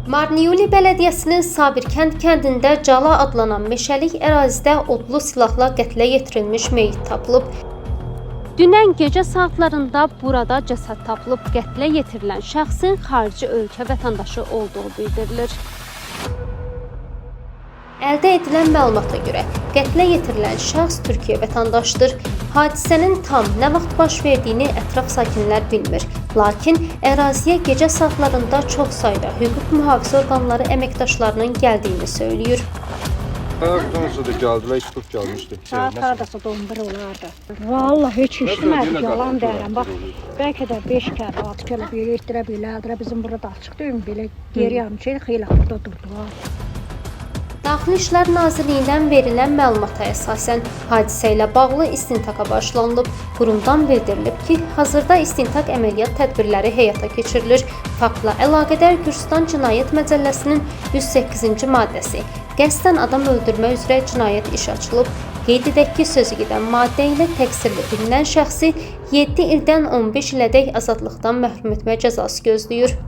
Marniyuli Bələdiyyəsinin Sabirkənd kəndində Cala adlanan meşəlik ərazidə odlu silahla qətlə yetirilmiş meyit tapılıb. Dünən gecə saatlarında burada cəsəd tapılıb. Qətlə yetirilən şəxsin xarici ölkə vətəndaşı olduğu bildirilir. Əldə edilən məlumata görə qətlə yetirilən şəxs Türkiyə vətəndaşıdır. Hadisənin tam nə vaxt baş verdiyini ətraf sakinlər bilmir. Lakin əraziyə gecə saatlarında çox sayda hüquq mühafizə orqanları əməkdaşlarının gəldiyini söylüyor. Ayaqdan da gəldilər, tutub gəlmişdi. Saat hardasa 11 olardı. Vallahi heç işləmədik, yalan deyirəm. Bax, bəlkə də 5 kərə, 6 kərə belə etdirə bilərdi. Bizim burada açıq deyim, belə geri yanmış, xeyli burada durdular. Daxili İşlər Nazirliyindən verilən məlumata əsasən hadisə ilə bağlı istintaqa başlanılıb. Qurumdan bildirilib ki, hazırda istintaq əməliyyat tədbirləri həyata keçirilir. Faktla əlaqədar Gürcüstan Cinayət Məcəlləsinin 108-ci maddəsi qəsdən adam öldürmə üzrə cinayət işi açılıb. Qeyd edək ki, sözü gedən maddə ilə təqsirli bilinən şəxsi 7 ildən 15 ilədək azadlıqdan məhrum etmə cəzası gözləyir.